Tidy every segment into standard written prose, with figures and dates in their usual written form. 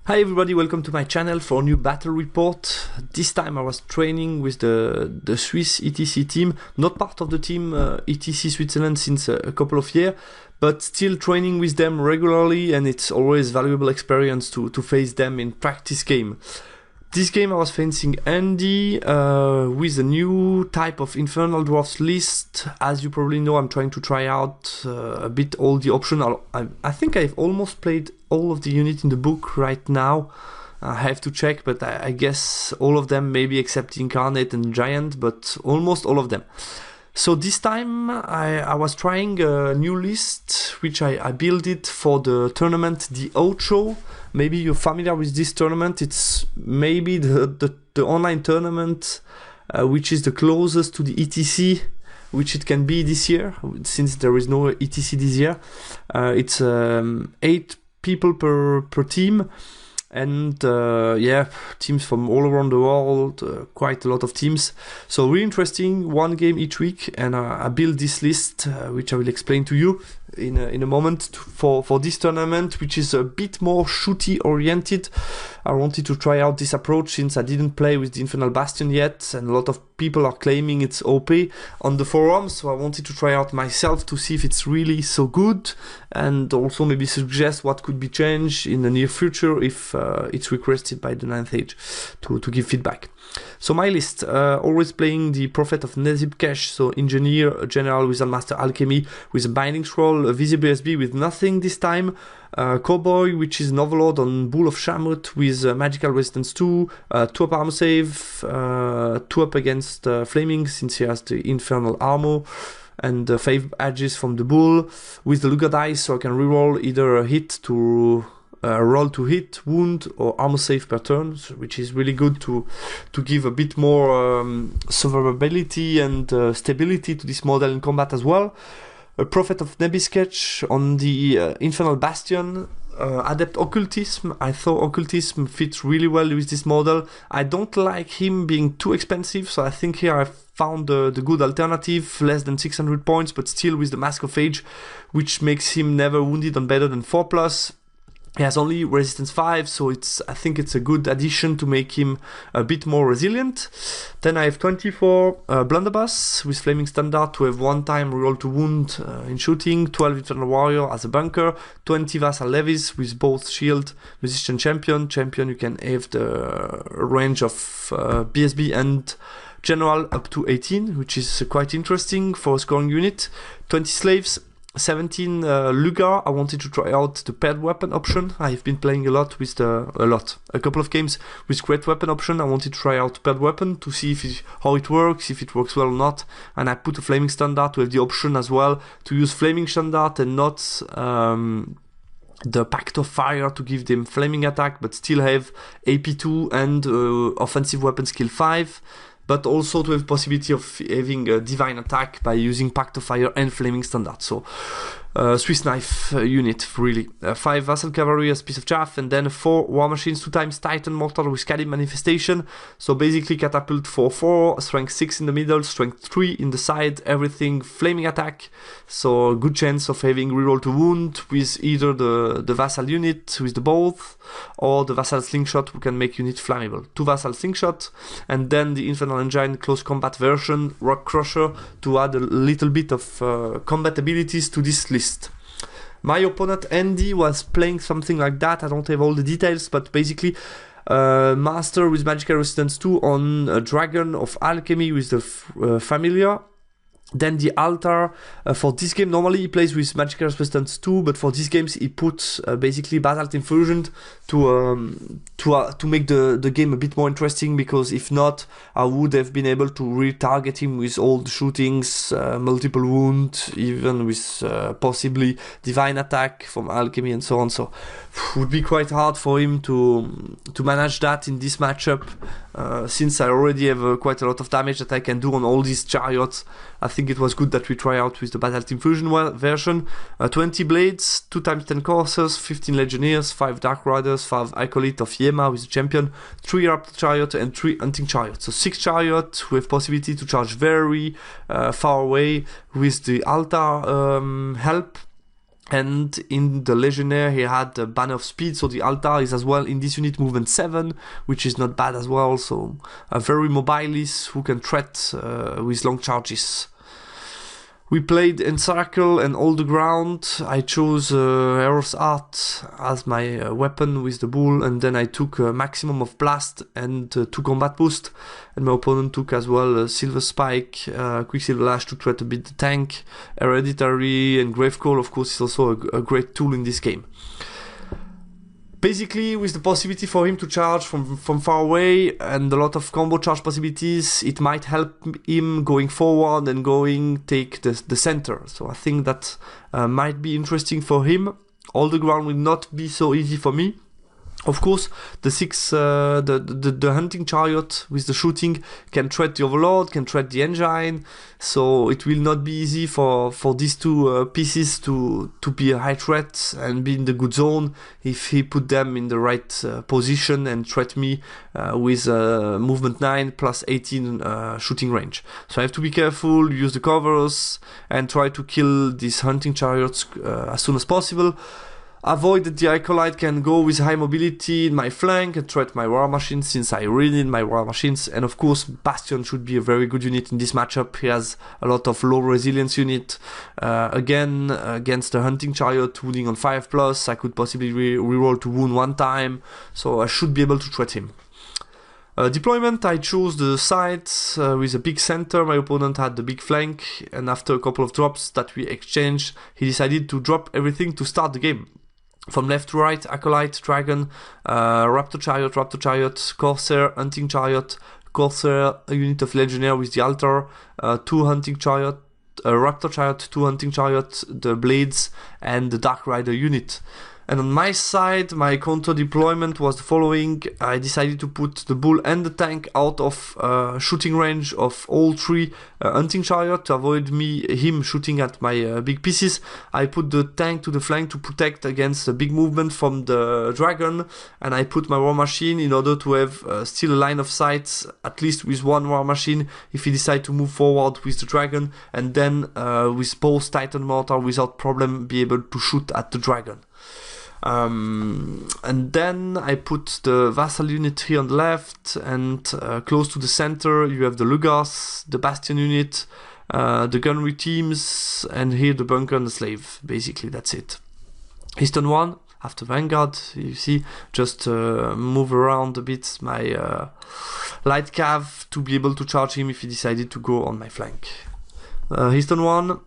Hi everybody, welcome to my channel for a new battle report. This time I was training with the Swiss ETC team, not part of the team ETC Switzerland since a couple of years, but still training with them regularly, and it's always valuable experience to face them in practice game. This game I was facing Andy with a new type of Infernal Dwarves list. As you probably know, I'm trying to try out a bit all the options. I think I've almost played all of the units in the book right now. I have to check, but I guess all of them, maybe except Incarnate and Giant, but almost all of them. So this time I was trying a new list, which I built it for the tournament, the Ocho. Maybe you're familiar with this tournament. It's maybe the online tournament which is the closest to the ETC, which it can be this year, since there is no ETC this year. It's 8 people per team. And teams from all around the world, quite a lot of teams. So really interesting, one game each week, and I built this list, which I will explain to you in a moment for this tournament, which is a bit more shooty oriented. I wanted to try out this approach since I didn't play with the Infernal Bastion yet, and a lot of people are claiming it's OP on the forums, so I wanted to try out myself to see if it's really so good, and also maybe suggest what could be changed in the near future if it's requested by the 9th Age to give feedback. So my list, always playing the Prophet of Nezib-Kesh, so Engineer, General, Wizard Master, Alchemy, with a Binding Scroll, a Visible SB with nothing this time, Cowboy, which is an Overlord on Bull of Shamut with Magical Resistance 2, 2-up armor save, 2-up against Flaming since he has the Infernal armor, and 5 edges from the Bull, with the Luga dice, so I can reroll either a hit to roll to hit, wound, or armor save per turn, which is really good to give a bit more survivability and stability to this model in combat as well. A Prophet of Nebis-Kesh on the Infernal Bastion, Adept Occultism. I thought Occultism fits really well with this model. I don't like him being too expensive, so I think here I found the good alternative, less than 600 points, but still with the Mask of Age, which makes him never wounded on better than 4+. He has only resistance 5, so I think it's a good addition to make him a bit more resilient. Then I have 24 Blunderbuss with Flaming Standard to have 1-time reroll to wound in shooting, 12 Infernal Warrior as a bunker, 20 Vassal Levies with both Shield, Musician, Champion. Champion, you can have the range of BSB and General up to 18, which is quite interesting for a scoring unit. 20 Slaves. 17 Lugar. I wanted to try out the paired weapon option. I've been playing a couple of games with great weapon option. I wanted to try out paired weapon to see how it works, if it works well or not. And I put a Flaming Standard to have the option as well to use Flaming Standard and not the Pact of Fire to give them flaming attack, but still have AP2 and offensive weapon skill 5. But also to have possibility of having a divine attack by using Pact of Fire and Flaming Standard. So Swiss Knife unit, really. 5 Vassal Cavalry as Piece of Chaff, and then 4 War Machines, 2x Titan Mortar with Scaly Manifestation. So basically Catapult for 4, Strength 6 in the middle, Strength 3 in the side, everything Flaming Attack. So a good chance of having reroll to wound with either the Vassal unit with the both, or the Vassal Slingshot who can make unit flammable. 2 Vassal Slingshot, and then the Infernal Engine close combat version, Rock Crusher, to add a little bit of combat abilities to this list. My opponent Andy was playing something like that. I don't have all the details, but basically Master with Magical Resistance 2 on a Dragon of Alchemy with the Familiar. Then the Altar, for this game, normally he plays with Magical Resistance 2, but for these games he puts basically Basalt Infusion to make the game a bit more interesting, because if not, I would have been able to retarget him with all the shootings, multiple wound, even with possibly Divine Attack from Alchemy and so on. So it would be quite hard for him to manage that in this matchup, since I already have quite a lot of damage that I can do on all these chariots. I think it was good that we try out with the Basalt Infusion version. 20 Blades, 2x10 Coursers, 15 Legionnaires, 5 Dark Riders, 5 Acolyte of Yema with the Champion, 3 Raptor Chariot and 3 Hunting Chariot. So 6 Chariots with possibility to charge very far away with the Altar help. And in the Legionnaire, he had a Banner of Speed, so the altar is as well in this unit movement 7, which is not bad as well. So a very mobilis who can threat with long charges. We played Encircle and Hold the Ground. I chose Hero's Art as my weapon with the bull, and then I took a maximum of blast and 2 combat boost. And my opponent took as well a Silver Spike, Quicksilver Lash to threat a bit the tank. Hereditary and Gravecall, of course, is also a great tool in this game. Basically, with the possibility for him to charge from far away and a lot of combo charge possibilities, it might help him going forward and take the center. So I think that might be interesting for him. All the ground will not be so easy for me. Of course, the hunting chariot with the shooting can threat the overlord, can threat the engine, so it will not be easy for these 2 pieces to be a high threat and be in the good zone if he put them in the right position and threat me with movement 9 plus 18 shooting range. So I have to be careful, use the covers, and try to kill these hunting chariots as soon as possible. Avoid that the Acolyte can go with high mobility in my flank and threat my War Machines, since I really need my War Machines. And of course, Bastion should be a very good unit in this matchup. He has a lot of low resilience unit. Again, against the Hunting Chariot, wounding on 5+, I could possibly reroll to wound 1 time, so I should be able to threat him. Deployment, I chose the sides with a big center. My opponent had the big flank, and after a couple of drops that we exchanged, he decided to drop everything to start the game. From left to right, Acolyte, Dragon, Raptor Chariot, Corsair, Hunting Chariot, Corsair, a unit of Legionnaire with the altar, 2 Hunting Chariot, Raptor Chariot, 2 Hunting Chariot, the Blades, and the Dark Rider unit. And on my side, my counter deployment was the following. I decided to put the bull and the tank out of shooting range of all 3 hunting chariot to avoid him shooting at my big pieces. I put the tank to the flank to protect against the big movement from the dragon, and I put my war machine in order to have still a line of sight, at least with 1 war machine if he decides to move forward with the dragon, and then with both Titan Mortar without problem be able to shoot at the dragon. And then I put the vassal unit here on the left, and close to the center you have the Lugars, the Bastion unit, the gunnery teams, and here the bunker and the slave. Basically that's it. His turn 1, after Vanguard, you see, just move around a bit my light cav to be able to charge him if he decided to go on my flank. His turn 1,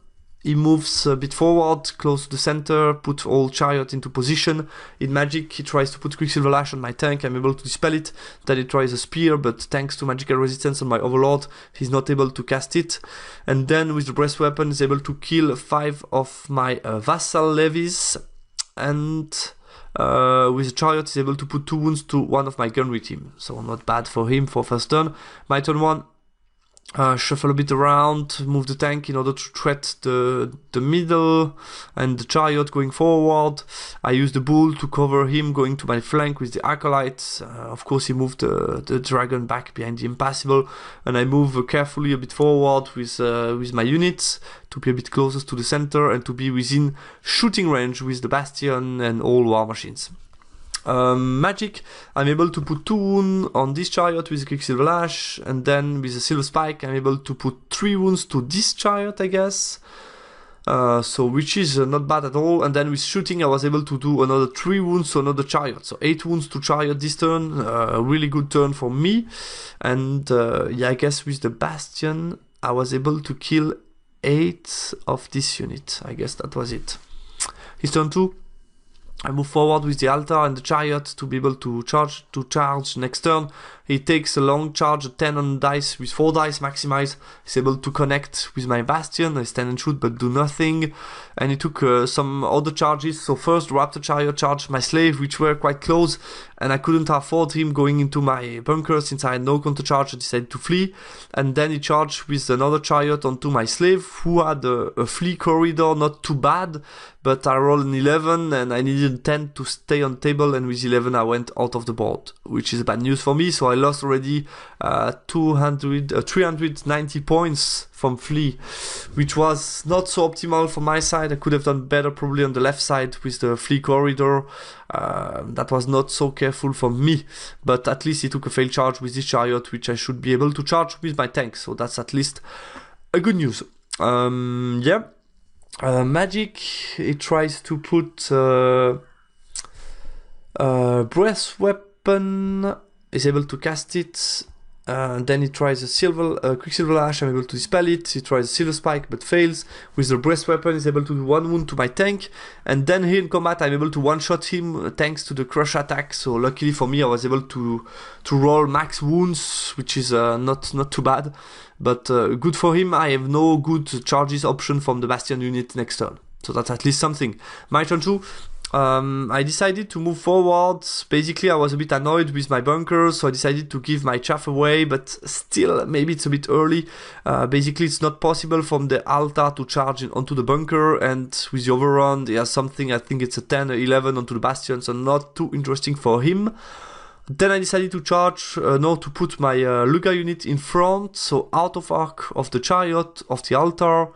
he moves a bit forward, close to the center, put all chariot into position. In magic, he tries to put Quicksilver Lash on my tank, I'm able to dispel it. Then he tries a spear, but thanks to magical resistance on my overlord, he's not able to cast it. And then with the breast weapon, he's able to kill 5 of my vassal levies. And with the chariot, he's able to put 2 wounds to 1 of my gunnery team. So not bad for him for first turn. My turn 1. Shuffle a bit around, move the tank in order to threat the middle and the chariot going forward. I use the bull to cover him going to my flank with the acolyte. Of course he moved the dragon back behind the impassable, and I move carefully a bit forward with my units to be a bit closer to the center and to be within shooting range with the bastion and all war machines. Magic, I'm able to put 2 wounds on this chariot with a Quicksilver Lash, and then with a Silver Spike I'm able to put 3 wounds to this chariot, I guess. So which is not bad at all. And then with shooting I was able to do another 3 wounds to another chariot, so 8 wounds to chariot this turn. A really good turn for me. And yeah, I guess with the bastion I was able to kill 8 of this unit. I guess that was it. His turn 2. I move forward with the altar and the chariot to be able to charge next turn. He takes a long charge, a 10 on dice with 4 dice maximize. He's able to connect with my bastion. I stand and shoot but do nothing. And he took some other charges. So first Raptor Chariot charged my slave, which were quite close, and I couldn't afford him going into my bunker since I had no counter charge. I decided to flee. And then he charged with another chariot onto my slave, who had a flee corridor, not too bad, but I rolled an 11 and I needed needed 10 to stay on table, and with 11 I went out of the board, which is bad news for me. So I lost already 390 points from Flea, which was not so optimal from my side. I could have done better probably on the left side with the Flea corridor. That was not so careful for me, but at least he took a failed charge with this chariot, which I should be able to charge with my tank. So that's at least a good news. Magic, it tries to put breath weapon, is able to cast it. Then he tries a Quicksilver Lash, I'm able to dispel it. He tries a Silver Spike but fails. With the breast weapon, he's able to do 1 wound to my tank. And then here in combat, I'm able to one-shot him thanks to the Crush attack. So luckily for me, I was able to roll max wounds, which is not too bad. But good for him, I have no good charges option from the Bastion unit next turn. So that's at least something. My turn 2. I decided to move forward. Basically, I was a bit annoyed with my bunkers, so I decided to give my chaff away, but still, maybe it's a bit early. Basically, it's not possible from the altar to charge onto the bunker, and with the overrun, there's something, I think it's a 10 or 11 onto the bastion, so not too interesting for him. Then I decided to to put my Luga unit in front, so out of arc of the chariot, of the altar,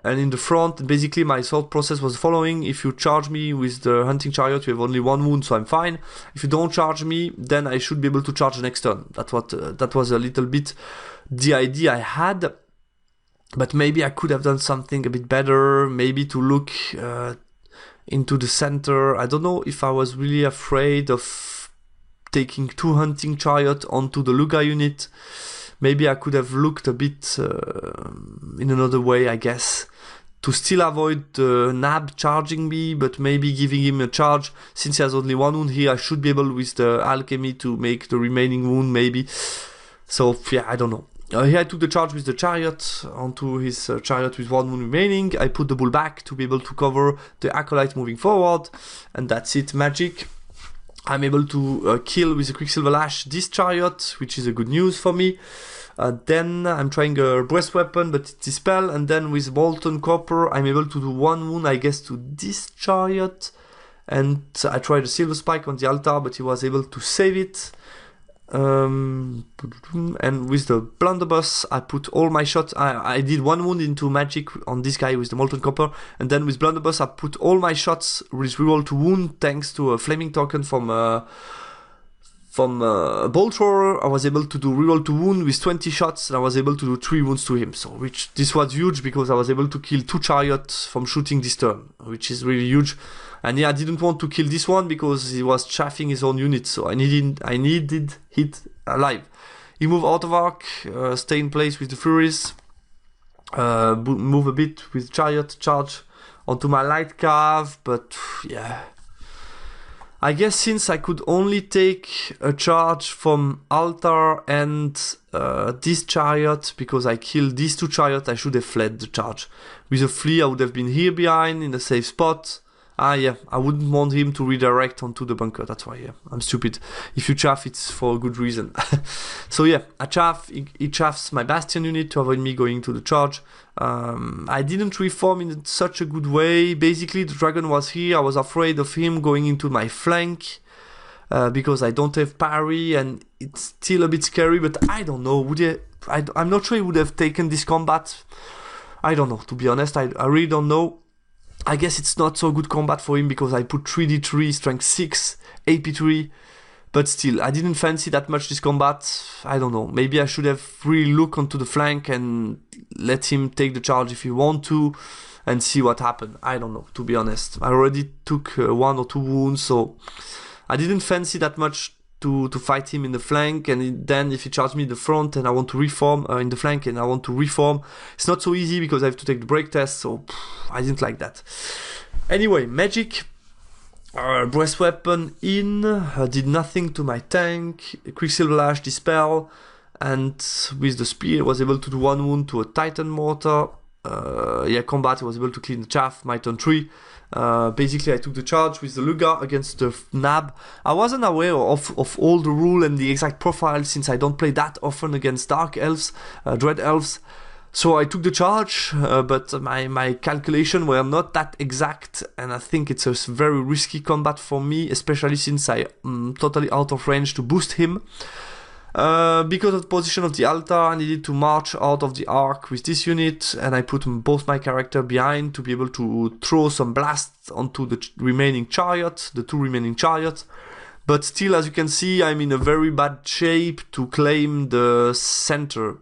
and in the front. Basically my thought process was following: if you charge me with the hunting chariot, you have only 1 wound, so I'm fine. If you don't charge me, then I should be able to charge the next turn. That was a little bit the idea I had, but maybe I could have done something a bit better, maybe to look into the center. I don't know if I was really afraid of taking 2 hunting chariot onto the Luga unit. Maybe I could have looked a bit in another way, I guess, to still avoid the Nab charging me, but maybe giving him a charge. Since he has only 1 wound here, I should be able with the alchemy to make the remaining wound, maybe. So yeah, I don't know. Here I took the charge with the chariot onto his chariot with 1 wound remaining. I put the bull back to be able to cover the acolyte moving forward, and that's it. Magic. I'm able to kill with a Quicksilver Lash this chariot, which is a good news for me. Then I'm trying a breast weapon, but it's dispel, and then with Molten Copper, I'm able to do 1 wound, I guess, to this chariot. And I tried a Silver Spike on the altar, but he was able to save it. And with the blunderbuss, I put all my shots. I did 1 wound into magic on this guy with the Molten Copper, and then with blunderbuss I put all my shots with reroll to wound thanks to a flaming token from Bolt Thrower. I was able to do reroll to wound with 20 shots, and I was able to do 3 wounds to him. So this was huge because I was able to kill 2 chariots from shooting this turn, which is really huge. And yeah, I didn't want to kill this one because he was chaffing his own unit, so I needed it alive. He moved out of arc, stay in place with the Furies, move a bit with chariot, charge onto my light cav, but yeah. I guess since I could only take a charge from altar and this chariot, because I killed these 2 chariots, I should have fled the charge. With a flea, I would have been here behind in a safe spot. Yeah, I wouldn't want him to redirect onto the bunker, that's why, yeah, I'm stupid. If you chaff, it's for a good reason. So yeah, I chaff, he chaffs my Bastion unit to avoid me going to the charge. I didn't reform in such a good way. Basically, the dragon was here, I was afraid of him going into my flank, because I don't have parry, and it's still a bit scary, but I don't know, I'm not sure he would have taken this combat. I don't know, to be honest, I really don't know. I guess it's not so good combat for him because I put 3d3, strength 6, AP3, but still, I didn't fancy that much this combat. I don't know, maybe I should have really looked onto the flank and let him take the charge if he want to and see what happened. I don't know, to be honest. I already took 1 or 2 wounds, so I didn't fancy that much to fight him in the flank, and then if he charged me in the front and I want to reform in the flank and I want to reform, it's not so easy because I have to take the break test, so I didn't like that. Anyway, magic, breast weapon in, did nothing to my tank, Quicksilver Lash, dispel, and with the spear I was able to do 1 wound to a Titan mortar. Yeah, combat I was able to clean the chaff, my turn 3. Basically I took the charge with the Luga against the Nab. I wasn't aware of all the rule and the exact profile since I don't play that often against Dark Elves, Dread Elves. So I took the charge, but my calculation were not that exact, and I think it's a very risky combat for me, especially since I'm totally out of range to boost him. Because of the position of the altar, I needed to march out of the arc with this unit, and I put both my character behind to be able to throw some blasts onto the remaining chariot, the 2 remaining chariots. But still, as you can see, I'm in a very bad shape to claim the center.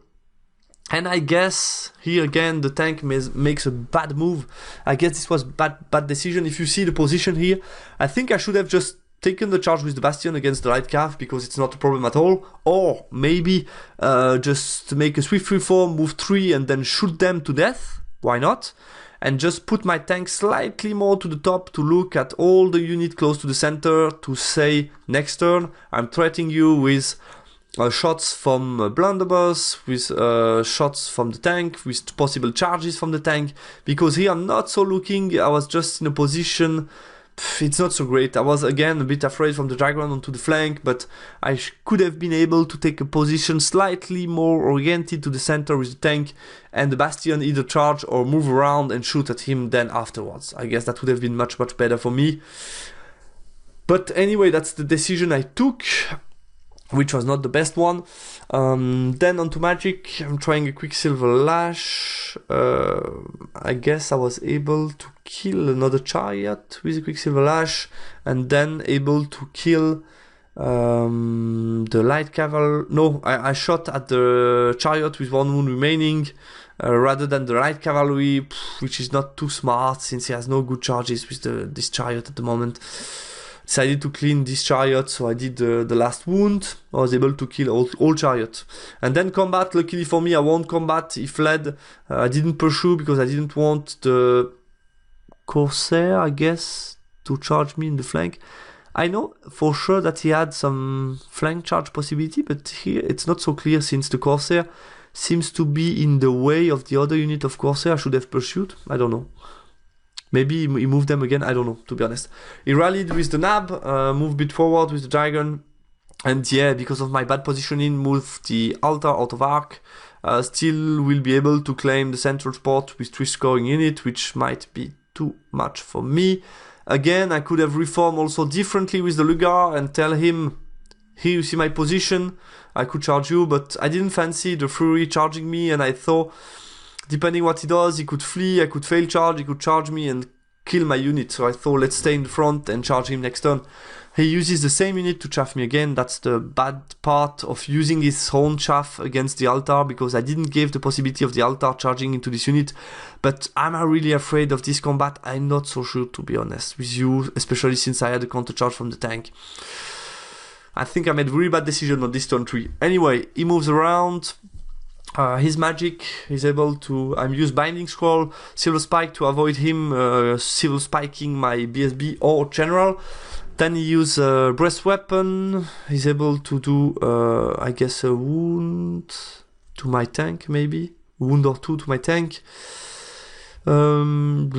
And I guess here again the tank makes a bad move. I guess this was bad decision. If you see the position here, I think I should have just taken the charge with the Bastion against the light cav because it's not a problem at all. Or maybe just make a swift reform, move 3 and then shoot them to death. Why not? And just put my tank slightly more to the top to look at all the unit close to the center to say next turn I'm threatening you with shots from blunderbuss, with shots from the tank, with possible charges from the tank, because here I'm not so looking, I was just in a position, it's not so great. I was again a bit afraid from the dragon onto the flank, but I could have been able to take a position slightly more oriented to the center with the tank, and the Bastion either charge or move around and shoot at him then afterwards. I guess that would have been much better for me. But anyway, that's the decision I took, which was not the best one. Then onto magic, I'm trying a Quicksilver Lash. I guess I was able to kill another chariot with a Quicksilver Lash, and then able to kill the light cavalry. No, I shot at the chariot with 1 wound remaining, rather than the light cavalry, which is not too smart since he has no good charges with this chariot at the moment. Decided to clean this chariot, so I did the last wound. I was able to kill all chariot. And then combat, luckily for me, I won combat. He fled. I didn't pursue because I didn't want the Corsair, I guess, to charge me in the flank. I know for sure that he had some flank charge possibility, but here it's not so clear since the Corsair seems to be in the way of the other unit of Corsair I should have pursued. I don't know. Maybe he moved them again, I don't know, to be honest. He rallied with the nab, moved a bit forward with the dragon, and yeah, because of my bad positioning, moved the altar out of arc. Still will be able to claim the central spot with 3 scoring in it, which might be too much for me. Again, I could have reformed also differently with the Lugar and tell him, here you see my position, I could charge you, but I didn't fancy the Fury charging me, and I thought, depending what he does, he could flee, I could fail charge, he could charge me and kill my unit. So I thought, let's stay in the front and charge him next turn. He uses the same unit to chaff me again. That's the bad part of using his own chaff against the altar, because I didn't give the possibility of the altar charging into this unit. But am I really afraid of this combat? I'm not so sure, to be honest with you, especially since I had a counter charge from the tank. I think I made a really bad decision on this turn 3. Anyway, he moves around. His magic is able to, use Binding Scroll, Silver Spike to avoid him Silver Spiking my BSB or General. Then he uses Breast Weapon. He's able to do, I guess, a wound to my tank, maybe. Wound or 2 to my tank. And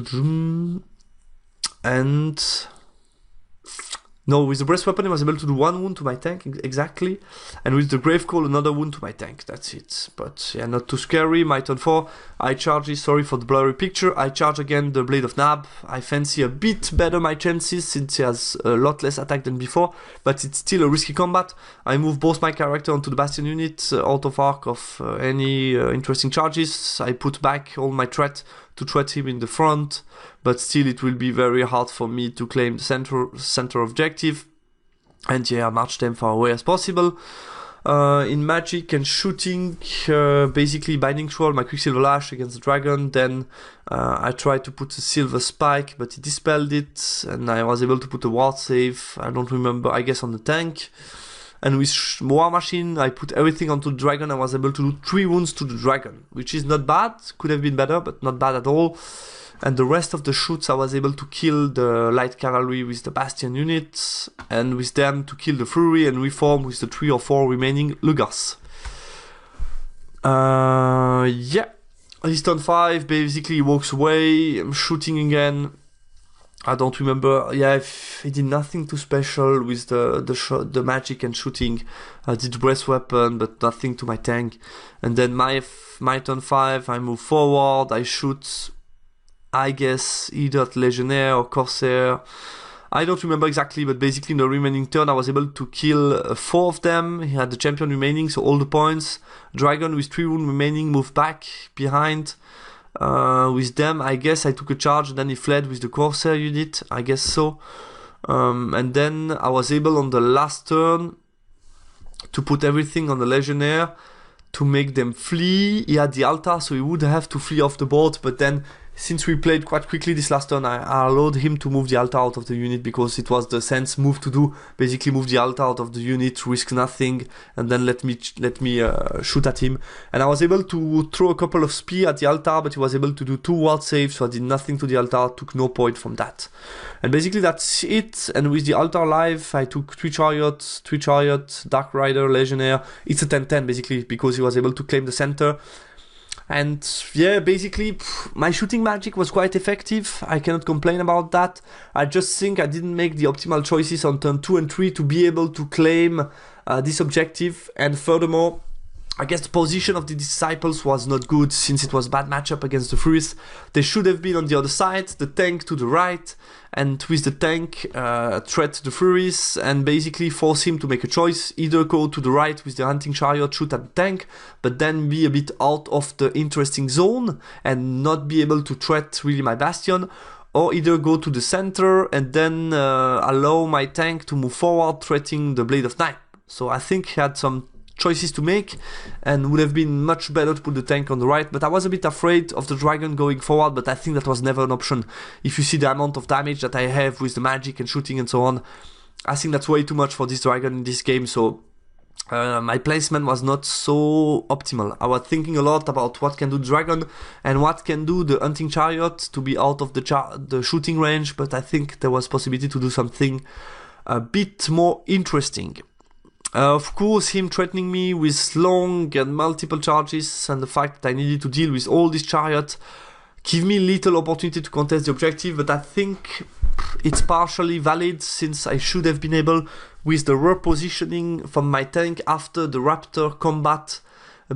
no, with the Breast Weapon I was able to do 1 wound to my tank, exactly. And with the Grave Call, another wound to my tank, that's it. But yeah, not too scary. My turn 4, I charge this, sorry for the blurry picture. I charge again the Blade of Nab. I fancy a bit better my chances since he has a lot less attack than before, but it's still a risky combat. I move both my character onto the Bastion unit, out of arc of any interesting charges. I put back all my threat to threat him in the front, but still it will be very hard for me to claim the center objective. And yeah, I march them far away as possible. In magic and shooting, basically Binding Scroll, my Quicksilver Lash against the dragon. Then I tried to put a Silver Spike, but he dispelled it, and I was able to put a Ward Save, I don't remember, I guess on the tank. And with War Machine, I put everything onto the dragon. I was able to do 3 wounds to the dragon, which is not bad. Could have been better, but not bad at all. And the rest of the shoots, I was able to kill the light cavalry with the Bastion units, and with them to kill the Fury and reform with the 3 or 4 remaining Lugars. Yeah. His turn 5, basically he walks away. I'm shooting again. I don't remember. Yeah, he did nothing too special with the magic and shooting. I did breath weapon, but nothing to my tank. And then my turn 5, I move forward. I shoot, I guess, either at Legionnaire or Corsair. I don't remember exactly, but basically in the remaining turn I was able to kill 4 of them. He had the champion remaining, so all the points. Dragon with 3 wounds remaining moved back behind. With them, I guess I took a charge, then he fled with the Corsair unit, I guess so. And then I was able on the last turn to put everything on the Legionnaire to make them flee. He had the altar, so he would have to flee off the board, but then since we played quite quickly this last turn, I allowed him to move the altar out of the unit because it was the sense move to do. Basically move the altar out of the unit, risk nothing, and then let me shoot at him. And I was able to throw a couple of spear at the altar, but he was able to do 2 ward saves, so I did nothing to the altar, took no point from that. And basically that's it. And with the altar live, I took 3 chariot, Dark Rider, Legionnaire. It's a 10-10 basically because he was able to claim the center. And yeah, basically my shooting magic was quite effective. I cannot complain about that. I just think I didn't make the optimal choices on turn 2 and 3 to be able to claim this objective. And furthermore, I guess the position of the disciples was not good since it was bad matchup against the Furies. They should have been on the other side, the tank to the right, and with the tank threat the Furies and basically force him to make a choice, either go to the right with the hunting chariot, shoot at the tank, but then be a bit out of the interesting zone and not be able to threat really my bastion, or either go to the center and then allow my tank to move forward, threatening the Blade of Night. So I think he had some choices to make and would have been much better to put the tank on the right, but I was a bit afraid of the dragon going forward, but I think that was never an option. If you see the amount of damage that I have with the magic and shooting and so on, I think that's way too much for this dragon in this game, so my placement was not so optimal. I was thinking a lot about what can do the dragon and what can do the hunting chariot to be out of the shooting range, but I think there was possibility to do something a bit more interesting. Of course, him threatening me with long and multiple charges and the fact that I needed to deal with all these chariots give me little opportunity to contest the objective, but I think it's partially valid since I should have been able, with the repositioning from my tank after the Raptor combat,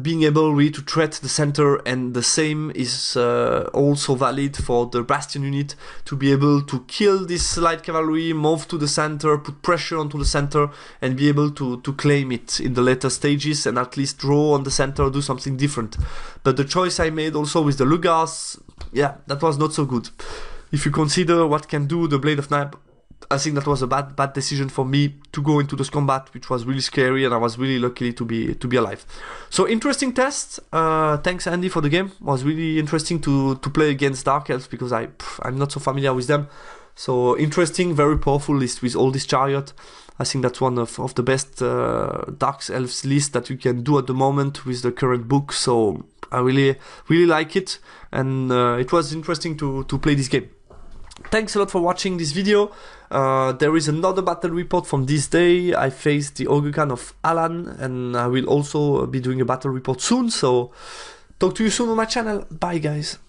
being able really to threat the center, and the same is also valid for the Bastion unit, to be able to kill this light cavalry, move to the center, put pressure onto the center, and be able to claim it in the later stages, and at least draw on the center, do something different. But the choice I made also with the Lugas, yeah, that was not so good. If you consider what can do the Blade of Night, I think that was a bad decision for me to go into this combat, which was really scary, and I was really lucky to be alive. So interesting test. Thanks Andy for the game. It was really interesting to play against Dark Elves because I'm not so familiar with them. So interesting, very powerful list with all this chariot. I think that's one of the best Dark Elves list that you can do at the moment with the current book. So I really like it, and it was interesting to play this game. Thanks a lot for watching this video. There is another battle report from this day. I faced the Ogre Khan of Alan, and I will also be doing a battle report soon, so talk to you soon on my channel. Bye guys.